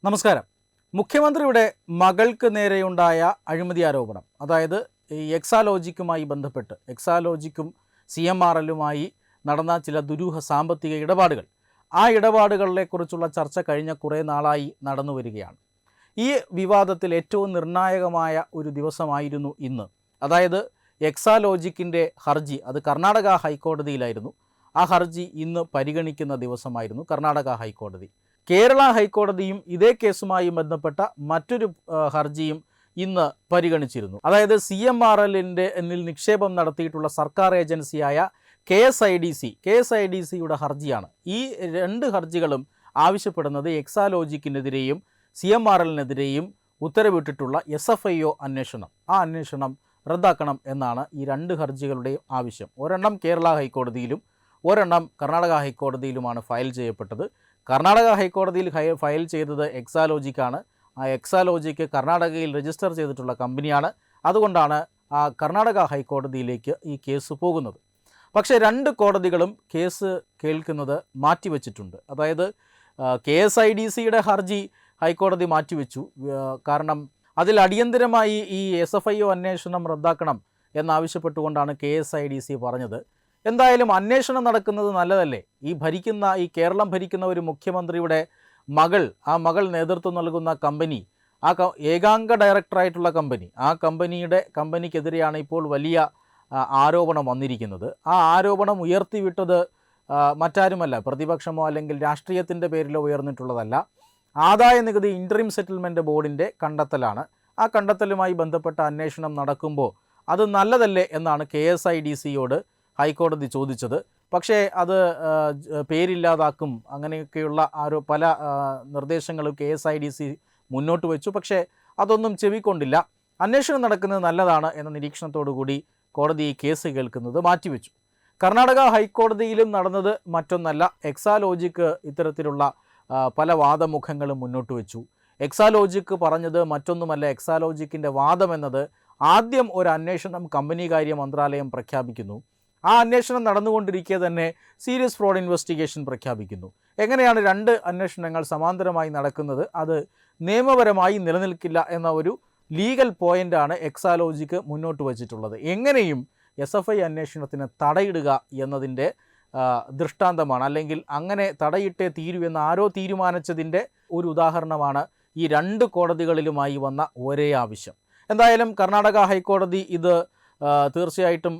നമസ്കാരം. മുഖ്യമന്ത്രിയുടെ മകൾക്ക് നേരെയുണ്ടായ അഴിമതി ആരോപണം, അതായത് ഈ എക്സാലോജിക്കുമായി ബന്ധപ്പെട്ട് എക്സാലോജിക്കും CMRLുമായി നടന്ന ചില ദുരൂഹ സാമ്പത്തിക ഇടപാടുകൾ, ആ ഇടപാടുകളെക്കുറിച്ചുള്ള ചർച്ച കഴിഞ്ഞ കുറേ നാളായി നടന്നു വരികയാണ്. ഈ വിവാദത്തിൽ ഏറ്റവും നിർണായകമായ ഒരു ദിവസമായിരുന്നു ഇന്ന്. അതായത് എക്സാലോജിക്കിൻ്റെ ഹർജി, അത് കർണാടക ഹൈക്കോടതിയിലായിരുന്നു. ആ ഹർജി ഇന്ന് പരിഗണിക്കുന്ന ദിവസമായിരുന്നു കർണാടക ഹൈക്കോടതി. കേരള ഹൈക്കോടതിയും ഇതേ കേസുമായി ബന്ധപ്പെട്ട മറ്റൊരു ഹർജിയും ഇന്ന് പരിഗണിച്ചിരുന്നു. അതായത് CMRLൻ്റെ നിക്ഷേപം നടത്തിയിട്ടുള്ള സർക്കാർ ഏജൻസിയായ KSIDCയുടെ ഹർജിയാണ്. ഈ രണ്ട് ഹർജികളും ആവശ്യപ്പെടുന്നത് എക്സാലോജിക്കിനെതിരെയും CMRLനെതിരെയും ഉത്തരവിട്ടിട്ടുള്ള SFIO അന്വേഷണം, ആ അന്വേഷണം റദ്ദാക്കണം എന്നാണ് ഈ രണ്ട് ഹർജികളുടെയും ആവശ്യം. ഒരെണ്ണം കേരള ഹൈക്കോടതിയിലും ഒരെണ്ണം കർണാടക ഹൈക്കോടതിയിലുമാണ് ഫയൽ ചെയ്യപ്പെട്ടത്. കർണാടക ഹൈക്കോടതിയിൽ ഫയൽ ചെയ്തത് എക്സാലോജിക്കാണ്. ആ എക്സാലോജിക്ക് കർണാടകയിൽ രജിസ്റ്റർ ചെയ്തിട്ടുള്ള കമ്പനിയാണ്. അതുകൊണ്ടാണ് ആ കർണാടക ഹൈക്കോടതിയിലേക്ക് ഈ കേസ് പോകുന്നത്. പക്ഷേ രണ്ട് കോടതികളും കേസ് കേൾക്കുന്നത് മാറ്റിവെച്ചിട്ടുണ്ട്. അതായത് KSIDCയുടെ ഹർജി ഹൈക്കോടതി മാറ്റിവെച്ചു. കാരണം അതിൽ അടിയന്തരമായി ഈ SFIO അന്വേഷണം റദ്ദാക്കണം എന്നാവശ്യപ്പെട്ടുകൊണ്ടാണ് KSIDC പറഞ്ഞത്. എന്തായാലും അന്വേഷണം നടക്കുന്നത് നല്ലതല്ലേ? ഈ കേരളം ഭരിക്കുന്ന ഒരു മുഖ്യമന്ത്രിയുടെ മകൾ, ആ മകൾ നേതൃത്വം നൽകുന്ന കമ്പനി, ഏകാംഗ ഡയറക്ടറായിട്ടുള്ള കമ്പനി, ആ കമ്പനിക്കെതിരെയാണ് ഇപ്പോൾ വലിയ ആരോപണം വന്നിരിക്കുന്നത്. ആ ആരോപണം ഉയർത്തിവിട്ടത് മറ്റാരുമല്ല, പ്രതിപക്ഷമോ അല്ലെങ്കിൽ രാഷ്ട്രീയത്തിൻ്റെ പേരിലോ ഉയർന്നിട്ടുള്ളതല്ല. ആദായ നികുതി ഇൻറ്ററിം സെറ്റിൽമെൻറ്റ് ബോർഡിൻ്റെ കണ്ടെത്തലാണ്. ആ കണ്ടെത്തലുമായി ബന്ധപ്പെട്ട അന്വേഷണം നടക്കുമ്പോൾ അത് നല്ലതല്ലേ എന്നാണ് KSIDCയോട് ഹൈക്കോടതി ചോദിച്ചത്. പക്ഷേ അത് പേരില്ലാതാക്കും, അങ്ങനെയൊക്കെയുള്ള പല നിർദ്ദേശങ്ങളും KSIDC മുന്നോട്ട് വെച്ചു. പക്ഷേ അതൊന്നും ചെവിക്കൊണ്ടില്ല. അന്വേഷണം നടക്കുന്നത് നല്ലതാണ് എന്ന നിരീക്ഷണത്തോടു കൂടി കോടതി ഈ കേസ് കേൾക്കുന്നത് മാറ്റിവെച്ചു. കർണാടക ഹൈക്കോടതിയിലും നടന്നത് മറ്റൊന്നല്ല. എക്സാലോജിക്ക് ഇത്തരത്തിലുള്ള പല വാദമുഖങ്ങളും മുന്നോട്ട് വെച്ചു. എക്സാലോജിക്ക് പറഞ്ഞത് മറ്റൊന്നുമല്ല. എക്സാലോജിക്കിൻ്റെ വാദമെന്നത്, ആദ്യം ഒരു അന്വേഷണം കമ്പനികാര്യ മന്ത്രാലയം പ്രഖ്യാപിക്കുന്നു. ആ അന്വേഷണം നടന്നുകൊണ്ടിരിക്കെ തന്നെ സീരിയസ് ഫ്രോഡ് ഇൻവെസ്റ്റിഗേഷൻ പ്രഖ്യാപിക്കുന്നു. എങ്ങനെയാണ് രണ്ട് അന്വേഷണങ്ങൾ സമാന്തരമായി നടക്കുന്നത്? അത് നിയമപരമായി നിലനിൽക്കില്ല എന്ന ഒരു ലീഗൽ പോയിൻ്റാണ് എക്സാലോജിക്ക് മുന്നോട്ട് വച്ചിട്ടുള്ളത്. എങ്ങനെയും SFI അന്വേഷണത്തിന് തടയിടുക എന്നതിൻ്റെ ദൃഷ്ടാന്തമാണ്, അല്ലെങ്കിൽ അങ്ങനെ തടയിട്ടേ തീരൂ എന്ന് ആരോ തീരുമാനിച്ചതിൻ്റെ ഒരു ഉദാഹരണമാണ് ഈ രണ്ട് കോടതികളിലുമായി വന്ന ഒരേ ആവശ്യം. എന്തായാലും കർണാടക ഹൈക്കോടതി ഇത് തീർച്ചയായിട്ടും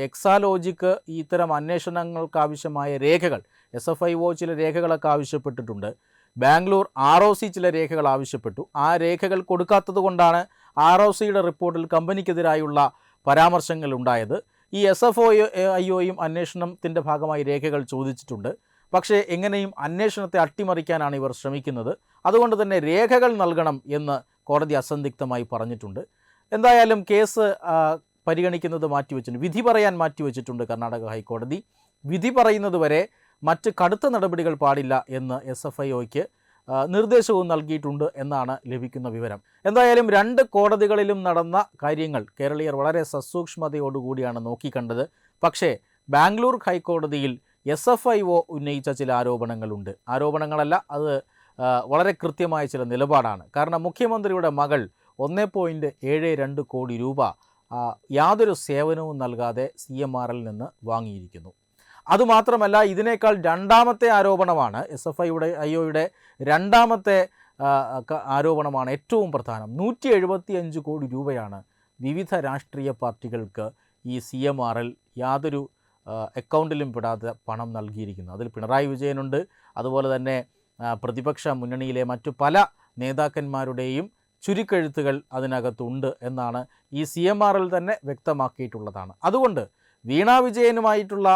എക്സാലോജിക്ക് ഇത്തരം അന്വേഷണങ്ങൾക്കാവശ്യമായ രേഖകൾ, SFIO ചില രേഖകളൊക്കെ ആവശ്യപ്പെട്ടിട്ടുണ്ട്. ബാംഗ്ലൂർ ROC ചില രേഖകൾ ആവശ്യപ്പെട്ടു. ആ രേഖകൾ കൊടുക്കാത്തത് കൊണ്ടാണ് ROCയുടെ റിപ്പോർട്ടിൽ കമ്പനിക്കെതിരായുള്ള പരാമർശങ്ങൾ ഉണ്ടായത്. ഈ SFIOയും അന്വേഷണത്തിൻ്റെ ഭാഗമായി രേഖകൾ ചോദിച്ചിട്ടുണ്ട്. പക്ഷേ എങ്ങനെയും അന്വേഷണത്തെ അട്ടിമറിക്കാനാണ് ഇവർ ശ്രമിക്കുന്നത്. അതുകൊണ്ട് തന്നെ രേഖകൾ നൽകണം എന്ന് കോടതി അസന്ദിഗ്ധമായി പറഞ്ഞിട്ടുണ്ട്. എന്തായാലും കേസ് പരിഗണിക്കുന്നത് മാറ്റിവെച്ചിട്ടുണ്ട്, വിധി പറയാൻ മാറ്റിവെച്ചിട്ടുണ്ട് കർണാടക ഹൈക്കോടതി. വിധി പറയുന്നത് വരെ മറ്റ് കടുത്ത നടപടികൾ പാടില്ല എന്ന് SFIOയ്ക്ക് നിർദ്ദേശവും നൽകിയിട്ടുണ്ട് എന്നാണ് ലഭിക്കുന്ന വിവരം. എന്തായാലും രണ്ട് കോടതികളിലും നടന്ന കാര്യങ്ങൾ കേരളീയർ വളരെ സസൂക്ഷ്മതയോടുകൂടിയാണ് നോക്കിക്കണ്ടത്. പക്ഷേ ബാംഗ്ലൂർ ഹൈക്കോടതിയിൽ SFIO ഉന്നയിച്ച ചില ആരോപണങ്ങളുണ്ട്. ആരോപണങ്ങളല്ല, അത് വളരെ കൃത്യമായ ചില നിലപാടാണ്. കാരണം മുഖ്യമന്ത്രിയുടെ മകൾ 1.72 കോടി രൂപ യാതൊരു സേവനവും നൽകാതെ CMRL നിന്ന് വാങ്ങിയിരിക്കുന്നു. അതുമാത്രമല്ല, ഇതിനേക്കാൾ രണ്ടാമത്തെ ആരോപണമാണ് SFIOയുടെ രണ്ടാമത്തെ ആരോപണമാണ് ഏറ്റവും പ്രധാനം. 175 കോടി രൂപയാണ് വിവിധ രാഷ്ട്രീയ പാർട്ടികൾക്ക് ഈ CMRL യാതൊരു അക്കൗണ്ടിലും പെടാതെ പണം നൽകിയിരിക്കുന്നു. അതിൽ പിണറായി വിജയനുണ്ട്, അതുപോലെ തന്നെ പ്രതിപക്ഷ മുന്നണിയിലെ മറ്റു പല നേതാക്കന്മാരുടെയും ചുരുക്കെഴുത്തുകൾ അതിനകത്തുണ്ട് എന്നാണ് ഈ CMRL തന്നെ വ്യക്തമാക്കിയിട്ടുള്ളതാണ്. അതുകൊണ്ട് വീണാ വിജയനുമായിട്ടുള്ള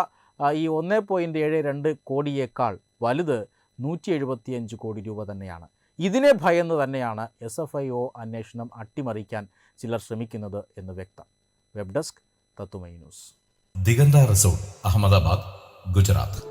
ഈ 1.72 കോടിയേക്കാൾ വലുത് 175 കോടി രൂപ തന്നെയാണ്. ഇതിനെ ഭയന്ന് തന്നെയാണ് SFIO അന്വേഷണം അട്ടിമറിക്കാൻ ചിലർ ശ്രമിക്കുന്നത് എന്ന് വ്യക്തം. വെബ് ഡെസ്ക് തത്തുമൈ ന്യൂസ്. ദിഗന്ത റിസോർട്ട്, അഹമ്മദാബാദ്, ഗുജറാത്ത്.